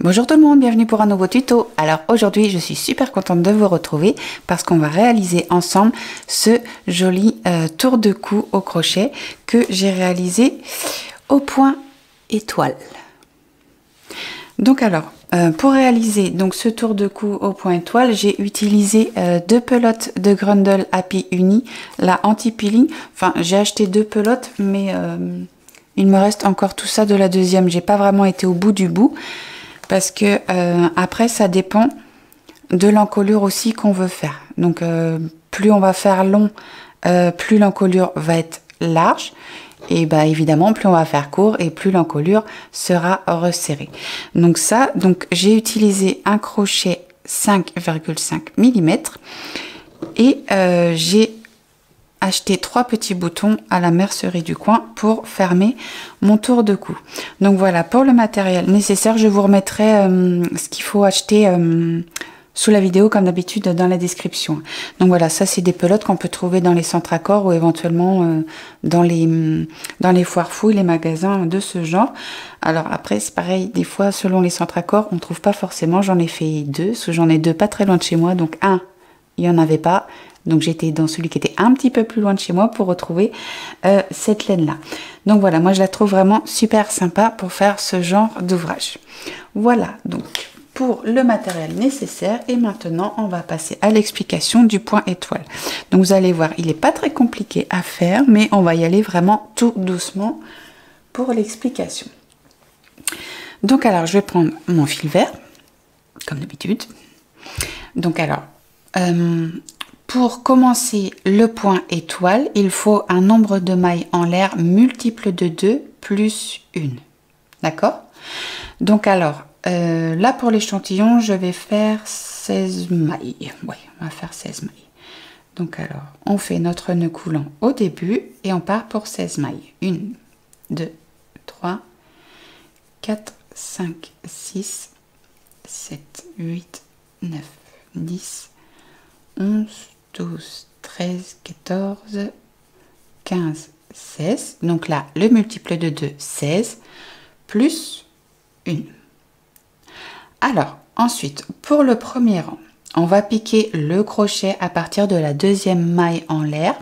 Bonjour tout le monde, bienvenue pour un nouveau tuto. Alors aujourd'hui je suis super contente de vous retrouver parce qu'on va réaliser ensemble ce joli tour de cou au crochet que j'ai réalisé au point étoile. Donc alors pour réaliser donc ce tour de cou au point étoile, j'ai utilisé deux pelotes de Grundle Happy Uni, la anti-peeling. Enfin j'ai acheté deux pelotes mais il me reste encore tout ça de la deuxième. J'ai pas vraiment été au bout du bout. Parce que après ça dépend de l'encolure aussi qu'on veut faire. Donc plus on va faire long, plus l'encolure va être large. Et bah évidemment plus on va faire court et plus l'encolure sera resserrée. Donc ça, j'ai utilisé un crochet 5,5 mm et j'ai acheté 3 petits boutons à la mercerie du coin pour fermer mon tour de cou. Donc voilà pour le matériel nécessaire. Je vous remettrai ce qu'il faut acheter sous la vidéo comme d'habitude dans la description. Donc voilà, ça c'est des pelotes qu'on peut trouver dans les centres Accor ou éventuellement dans les foires fouilles, les magasins de ce genre. Alors après c'est pareil, des fois selon les centres Accor on trouve pas forcément. J'en ai fait deux, j'en ai deux pas très loin de chez moi, donc un il y en avait pas. Donc j'étais dans celui qui était un petit peu plus loin de chez moi pour retrouver cette laine là. Donc voilà, moi je la trouve vraiment super sympa pour faire ce genre d'ouvrage. Voilà donc pour le matériel nécessaire et maintenant on va passer à l'explication du point étoile. Donc vous allez voir, il n'est pas très compliqué à faire mais on va y aller vraiment tout doucement pour l'explication. Donc alors je vais prendre mon fil vert comme d'habitude. Donc alors pour commencer le point étoile, il faut un nombre de mailles en l'air multiple de 2 plus 1. D'accord? Donc alors, là pour l'échantillon, je vais faire 16 mailles. Oui, on va faire 16 mailles. Donc alors, on fait notre nœud coulant au début et on part pour 16 mailles. 1, 2, 3, 4, 5, 6, 7, 8, 9, 10, 11, 12, 13, 14, 15, 16. Donc là, le multiple de 2, 16, plus 1. Alors, ensuite, pour le premier rang, on va piquer le crochet à partir de la deuxième maille en l'air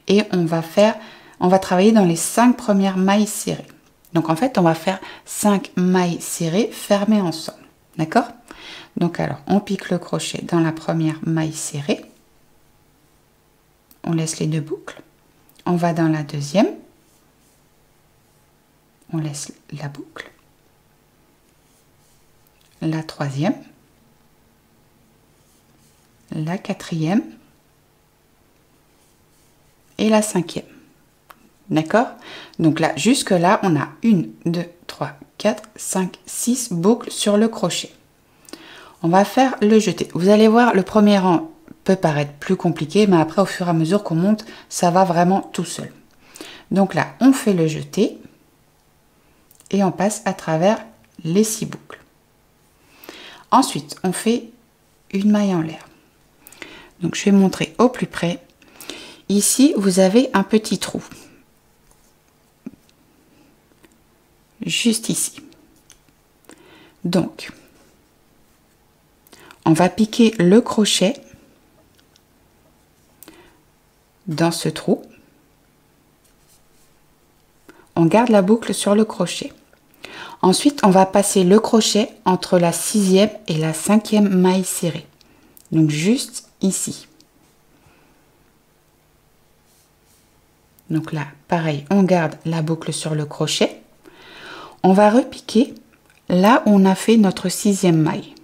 et on va travailler dans les 5 premières mailles serrées. Donc en fait, on va faire 5 mailles serrées fermées ensemble. D'accord? Donc alors, on pique le crochet dans la première maille serrée. On laisse les deux boucles. On va dans la deuxième. On laisse la boucle. La troisième. La quatrième. Et la cinquième. D'accord? Donc là, jusque là, on a 1, 2, 3, 4, 5, 6 boucles sur le crochet. On va faire le jeté. Vous allez voir, le premier rang peut paraître plus compliqué, mais après, au fur et à mesure qu'on monte, ça va vraiment tout seul. Donc là, on fait le jeté et on passe à travers les 6 boucles. Ensuite, on fait une maille en l'air. Donc, je vais montrer au plus près. Ici, vous avez un petit trou. Juste ici. Donc, on va piquer le crochet dans ce trou. On garde la boucle sur le crochet. Ensuite, on va passer le crochet entre la 6e et la 5e maille serrée. Donc juste ici. Donc là, pareil, on garde la boucle sur le crochet. On va repiquer là où on a fait notre 6e maille.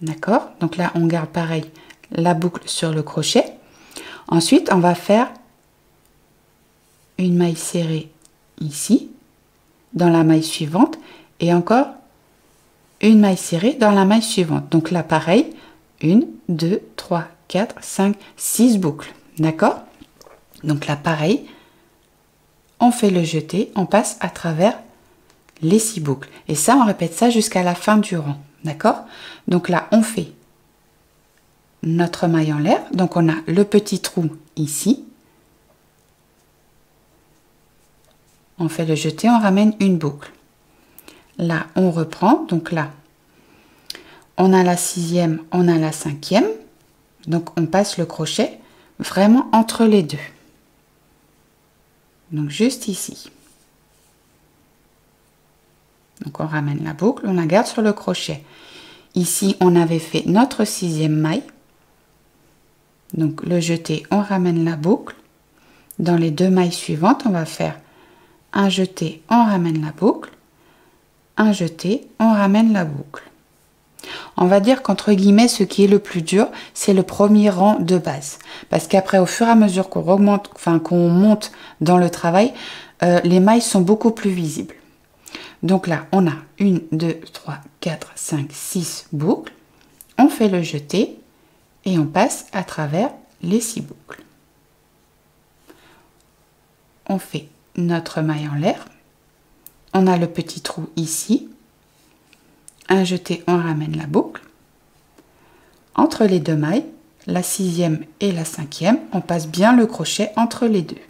D'accord? Donc là, on garde pareil la boucle sur le crochet. Ensuite, on va faire une maille serrée ici, dans la maille suivante, et encore une maille serrée dans la maille suivante. Donc là, pareil, 1, 2, 3, 4, 5, 6 boucles. D'accord? Donc là, pareil, on fait le jeté, on passe à travers les 6 boucles. Et ça, on répète ça jusqu'à la fin du rang. D'accord? Donc là, on fait notre maille en l'air. Donc on a le petit trou ici. On fait le jeté, on ramène une boucle. Là, on reprend. Donc là, on a la 6e, on a la 5e. Donc, on passe le crochet vraiment entre les deux. Donc, juste ici. Donc, on ramène la boucle, on la garde sur le crochet. Ici, on avait fait notre 6e maille. Donc, le jeté, on ramène la boucle. Dans les 2 mailles suivantes, on va faire un jeté, on ramène la boucle. Un jeté, on ramène la boucle. On va dire qu'entre guillemets, ce qui est le plus dur, c'est le premier rang de base. Parce qu'après, au fur et à mesure qu'on augmente, qu'on monte dans le travail, les mailles sont beaucoup plus visibles. Donc là, on a 1, 2, 3, 4, 5, 6 boucles. On fait le jeté et on passe à travers les 6 boucles. On fait notre maille en l'air. On a le petit trou ici. Un jeté, on ramène la boucle. Entre les 2 mailles, la 6e et la 5e, on passe bien le crochet entre les deux.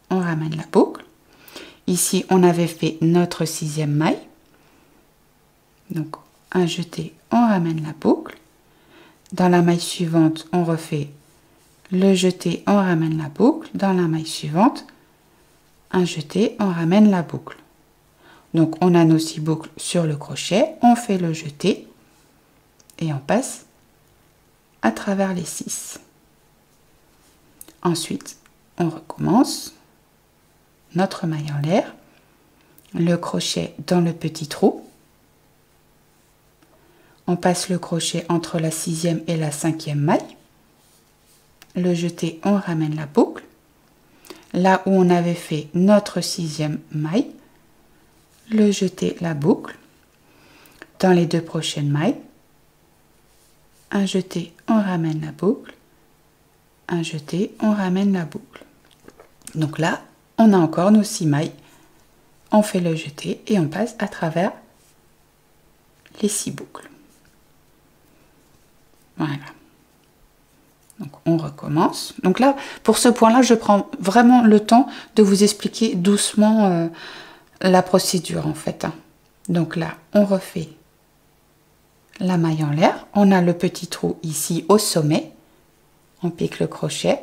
On ramène la boucle. Ici, on avait fait notre 6e maille. Donc, un jeté, on ramène la boucle. Dans la maille suivante, on refait le jeté, on ramène la boucle. Dans la maille suivante, un jeté, on ramène la boucle. Donc, on a nos 6 boucles sur le crochet, on fait le jeté et on passe à travers les 6. Ensuite, on recommence notre maille en l'air, le crochet dans le petit trou. On passe le crochet entre la 6e et la 5e maille. Le jeté, on ramène la boucle. Là où on avait fait notre 6e maille, le jeté, la boucle. Dans les 2 prochaines mailles, un jeté, on ramène la boucle. Un jeté, on ramène la boucle. Donc là, on a encore nos 6 mailles. On fait le jeté et on passe à travers les 6 boucles. Voilà. Donc on recommence. Donc là, pour ce point-là, je prends vraiment le temps de vous expliquer doucement la procédure en fait. Donc là, on refait la maille en l'air. On a le petit trou ici au sommet. On pique le crochet.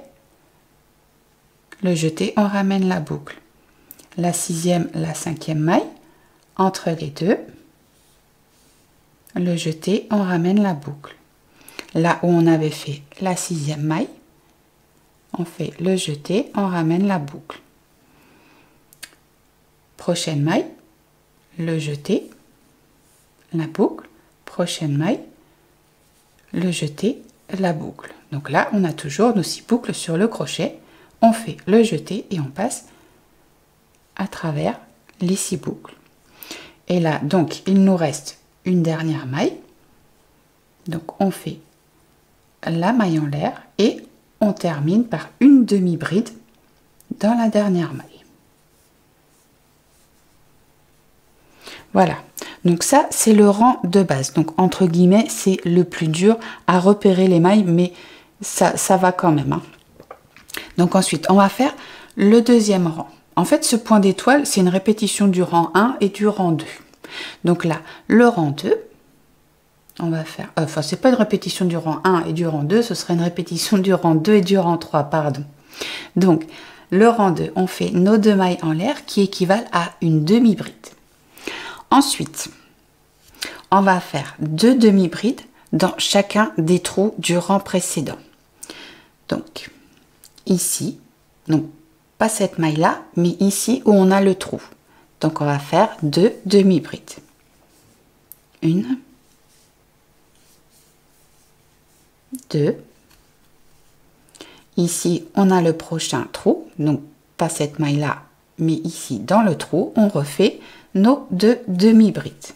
Le jeté, on ramène la boucle. La 6e, la 5e maille. Entre les deux. Le jeté, on ramène la boucle. Là où on avait fait la 6e maille, on fait le jeté, on ramène la boucle. Prochaine maille, le jeté, la boucle. Prochaine maille, le jeté, la boucle. Donc là, on a toujours nos 6 boucles sur le crochet. On fait le jeté et on passe à travers les 6 boucles. Et là, donc, il nous reste une dernière maille. Donc, on fait la maille en l'air et on termine par une demi-bride dans la dernière maille. Voilà, donc ça c'est le rang de base. Donc entre guillemets, c'est le plus dur à repérer les mailles, mais ça va quand même. Donc ensuite, on va faire le deuxième rang. En fait, ce point d'étoile, c'est une répétition du rang 1 et du rang 2. Donc là, le rang 2, on va faire... Enfin, c'est pas une répétition du rang 1 et du rang 2, ce serait une répétition du rang 2 et du rang 3, pardon. Donc, le rang 2, on fait nos 2 mailles en l'air qui équivalent à une demi-bride. Ensuite, on va faire 2 demi-brides dans chacun des trous du rang précédent. Donc, ici, donc pas cette maille-là, mais ici où on a le trou. Donc, on va faire 2 demi-brides. Une, 2. Ici, on a le prochain trou, donc pas cette maille-là, mais ici dans le trou, on refait nos 2 demi-brides.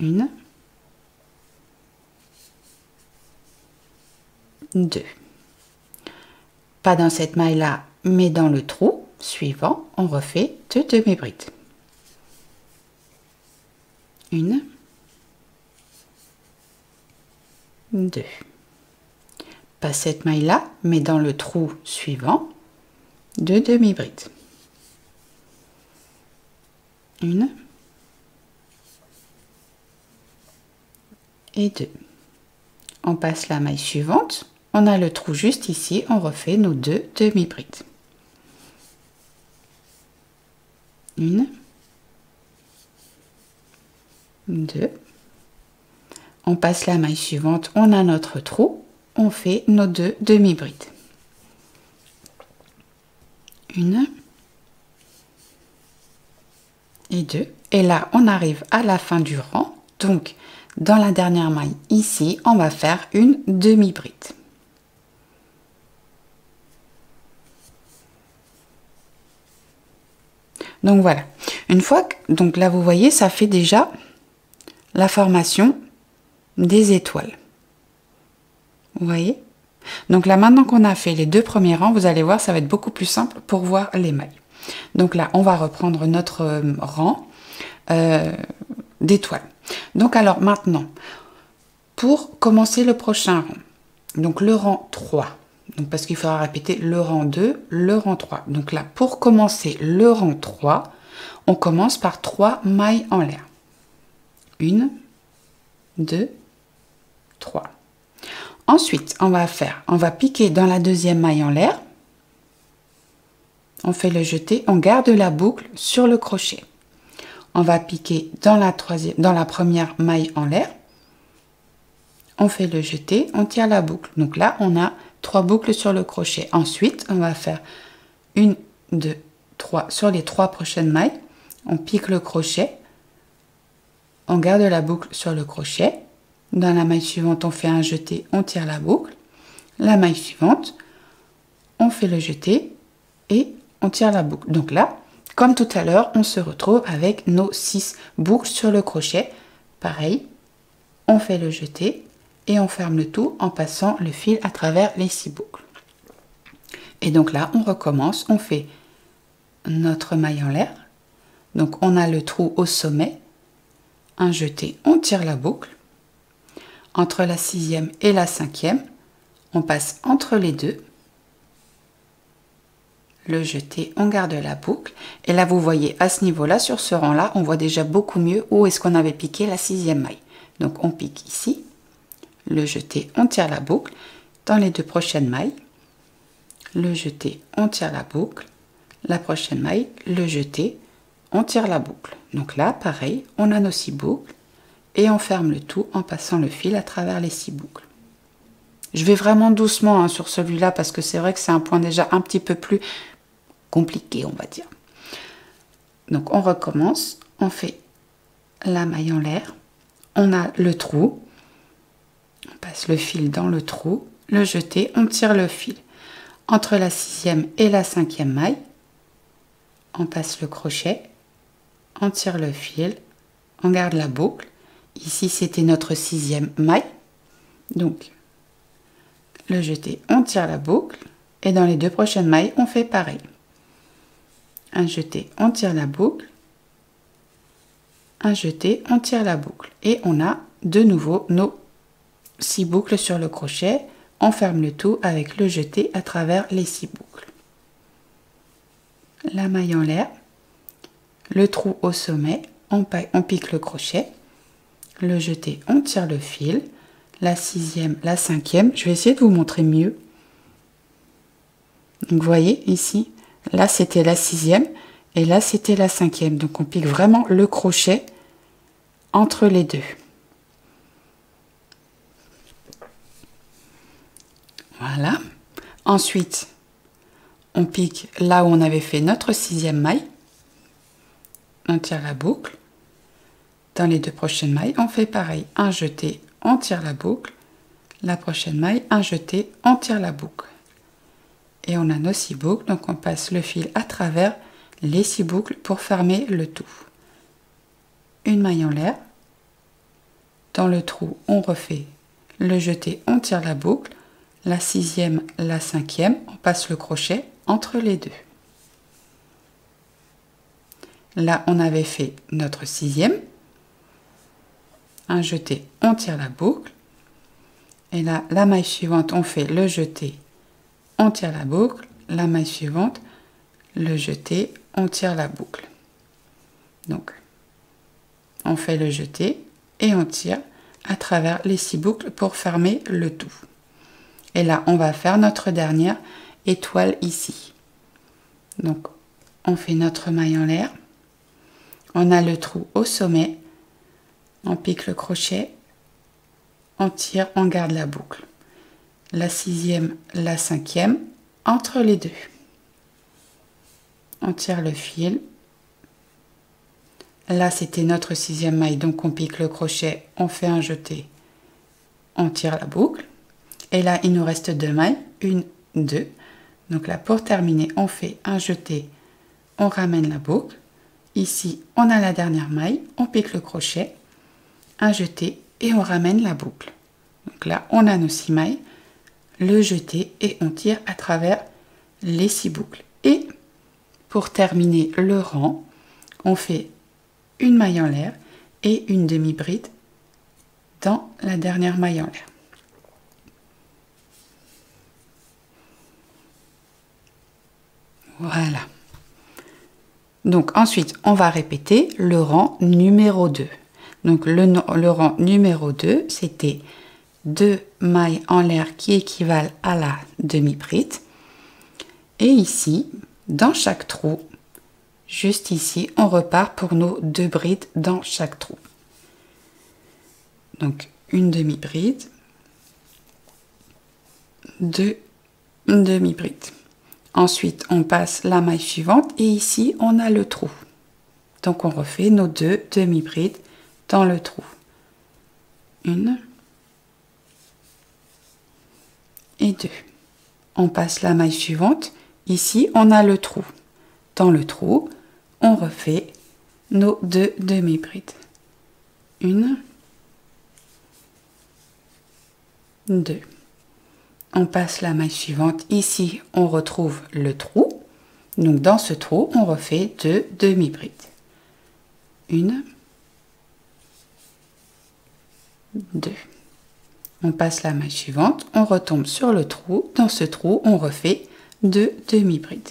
Une, 2. Pas dans cette maille-là, mais dans le trou suivant, on refait 2 demi-brides. Une, 2. Pas cette maille-là, mais dans le trou suivant, 2 demi-brides. Une et deux. On passe la maille suivante. On a le trou juste ici. On refait nos 2 demi-brides. Une, deux. On passe la maille suivante. On a notre trou. On fait nos 2 demi-brides. Une et deux. Et là, on arrive à la fin du rang. Donc, dans la dernière maille ici, on va faire une demi-bride. Donc voilà. Une fois que, donc là, vous voyez, ça fait déjà la formation des étoiles. Vous voyez? Donc là, maintenant qu'on a fait les 2 premiers rangs, vous allez voir, ça va être beaucoup plus simple pour voir les mailles. Donc là, on va reprendre notre rang d'étoiles. Donc alors maintenant, pour commencer le prochain rang, donc le rang 3, donc parce qu'il faudra répéter le rang 2, le rang 3. Donc là, pour commencer le rang 3, on commence par 3 mailles en l'air. 1, 2, 3. Ensuite, on va piquer dans la deuxième maille en l'air. On fait le jeté, on garde la boucle sur le crochet. On va piquer dans la première maille en l'air. On fait le jeté, on tire la boucle. Donc là, on a 3 boucles sur le crochet. Ensuite, on va faire 1, 2, 3 sur les 3 prochaines mailles. On pique le crochet. On garde la boucle sur le crochet. Dans la maille suivante, on fait un jeté, on tire la boucle. La maille suivante, on fait le jeté et on tire la boucle. Donc là, comme tout à l'heure, on se retrouve avec nos 6 boucles sur le crochet. Pareil, on fait le jeté et on ferme le tout en passant le fil à travers les 6 boucles. Et donc là, on recommence, on fait notre maille en l'air. Donc on a le trou au sommet, un jeté, on tire la boucle. Entre la 6e et la 5e, on passe entre les deux. Le jeté, on garde la boucle. Et là, vous voyez, à ce niveau-là, sur ce rang-là, on voit déjà beaucoup mieux où est-ce qu'on avait piqué la 6e maille. Donc, on pique ici. Le jeté, on tire la boucle. Dans les 2 prochaines mailles, le jeté, on tire la boucle. La prochaine maille, le jeté, on tire la boucle. Donc là, pareil, on a nos 6 boucles. Et on ferme le tout en passant le fil à travers les 6 boucles. Je vais vraiment doucement sur celui-là parce que c'est vrai que c'est un point déjà un petit peu plus compliqué, on va dire. Donc on recommence, on fait la maille en l'air, on a le trou, on passe le fil dans le trou, le jeté, on tire le fil. Entre la 6e et la 5e maille, on passe le crochet, on tire le fil, on garde la boucle. Ici, c'était notre 6e maille. Donc, le jeté, on tire la boucle. Et dans les 2 prochaines mailles, on fait pareil. Un jeté, on tire la boucle. Un jeté, on tire la boucle. Et on a de nouveau nos 6 boucles sur le crochet. On ferme le tout avec le jeté à travers les 6 boucles. La maille en l'air. Le trou au sommet. On pique le crochet. Le jeté, on tire le fil, la 6e, la 5e, je vais essayer de vous montrer mieux. Donc vous voyez ici, là c'était la 6e et là c'était la 5e. Donc on pique vraiment le crochet entre les deux. Voilà. Ensuite, on pique là où on avait fait notre 6e maille. On tire la boucle. Dans les 2 prochaines mailles, on fait pareil. Un jeté, on tire la boucle. La prochaine maille, un jeté, on tire la boucle. Et on a nos 6 boucles, donc on passe le fil à travers les 6 boucles pour fermer le tout. Une maille en l'air. Dans le trou, on refait le jeté, on tire la boucle. La 6e, la 5e, on passe le crochet entre les deux. Là, on avait fait notre 6e. Un jeté, on tire la boucle. Et là, la maille suivante, on fait le jeté, on tire la boucle. La maille suivante, le jeté, on tire la boucle. Donc, on fait le jeté et on tire à travers les 6 boucles pour fermer le tout. Et là, on va faire notre dernière étoile ici. Donc, on fait notre maille en l'air. On a le trou au sommet. On pique le crochet. On tire, on garde la boucle. La 6e, la 5e, entre les deux. On tire le fil. Là, c'était notre 6e maille, donc on pique le crochet, on fait un jeté, on tire la boucle. Et là, il nous reste 2 mailles, 1, 2. Donc là, pour terminer, on fait un jeté, on ramène la boucle. Ici, on a la dernière maille, on pique le crochet, un jeté et on ramène la boucle. Donc là, on a nos 6 mailles, le jeté et on tire à travers les 6 boucles. Et pour terminer le rang, on fait une maille en l'air et une demi-bride dans la dernière maille en l'air. Voilà. Donc ensuite, on va répéter le rang numéro 2. Donc le rang numéro 2, c'était 2 mailles en l'air qui équivalent à la demi-bride. Et ici, dans chaque trou, juste ici, on repart pour nos 2 brides dans chaque trou. Donc, une demi-bride, 2 demi-brides. Ensuite, on passe la maille suivante et ici, on a le trou. Donc, on refait nos 2 demi-brides dans le trou. 1 et 2. On passe la maille suivante. Ici, on a le trou. Dans le trou, on refait nos 2 demi-brides. 1, 2. On passe la maille suivante. Ici, on retrouve le trou. Donc, dans ce trou, on refait 2 demi-brides. 1, 2. On passe la maille suivante. On retombe sur le trou. Dans ce trou, on refait 2 demi-brides.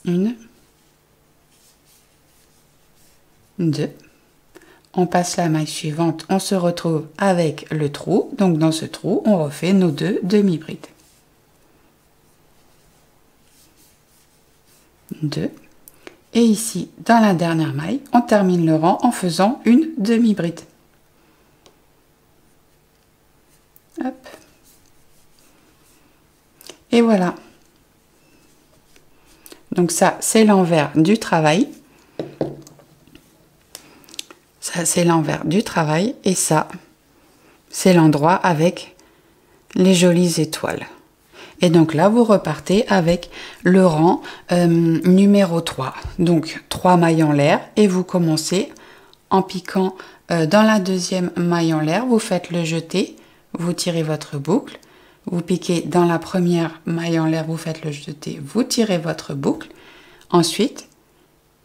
1, 2. On passe la maille suivante, on se retrouve avec le trou. Donc dans ce trou, on refait nos 2 demi-brides. 2. Et ici, dans la dernière maille, on termine le rang en faisant une demi-bride. Hop. Et voilà. Donc ça, c'est l'envers du travail. Ça, c'est l'envers du travail. Et ça, c'est l'endroit avec les jolies étoiles. Et donc là, vous repartez avec le rang numéro 3. Donc 3 mailles en l'air et vous commencez en piquant dans la deuxième maille en l'air. Vous faites le jeté, vous tirez votre boucle. Vous piquez dans la première maille en l'air, vous faites le jeté, vous tirez votre boucle. Ensuite,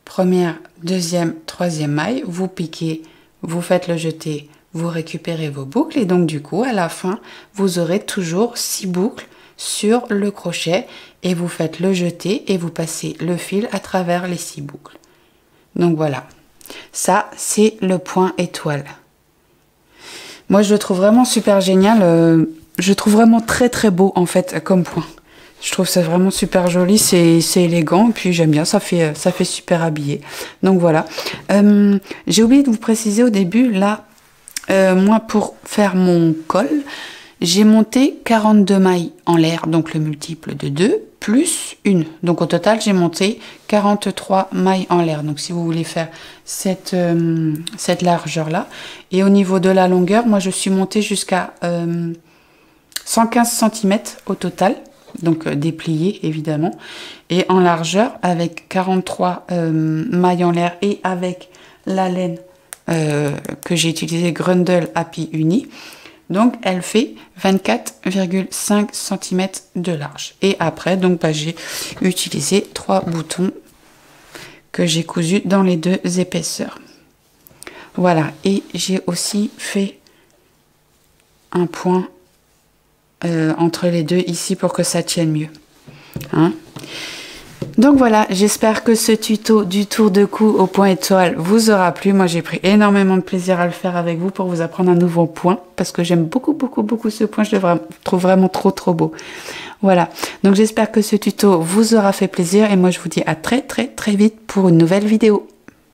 première, deuxième, troisième maille, vous piquez, vous faites le jeté, vous récupérez vos boucles. Et donc du coup, à la fin, vous aurez toujours 6 boucles sur le crochet. Et vous faites le jeté et vous passez le fil à travers les 6 boucles. Donc voilà, ça c'est le point étoile. Moi je le trouve vraiment super génial. Je trouve vraiment très très beau en fait comme point. Je trouve ça vraiment super joli, c'est élégant, et puis j'aime bien, ça fait super habillé. Donc voilà. J'ai oublié de vous préciser au début, là, moi pour faire mon col, j'ai monté 42 mailles en l'air, donc le multiple de 2, plus 1. Donc au total, j'ai monté 43 mailles en l'air. Donc si vous voulez faire cette largeur-là. Et au niveau de la longueur, moi je suis montée jusqu'à 115 cm au total, donc déplié évidemment, et en largeur avec 43 mailles en l'air et avec la laine que j'ai utilisée Grundle Happy Uni, donc elle fait 24,5 cm de large. Et après donc j'ai utilisé 3 boutons que j'ai cousus dans les 2 épaisseurs. Voilà, et j'ai aussi fait un point entre les deux ici pour que ça tienne mieux. Hein. Donc voilà, j'espère que ce tuto du tour de cou au point étoile vous aura plu. Moi, j'ai pris énormément de plaisir à le faire avec vous pour vous apprendre un nouveau point parce que j'aime beaucoup ce point. Je le trouve vraiment trop beau. Voilà, donc j'espère que ce tuto vous aura fait plaisir et moi, je vous dis à très vite pour une nouvelle vidéo.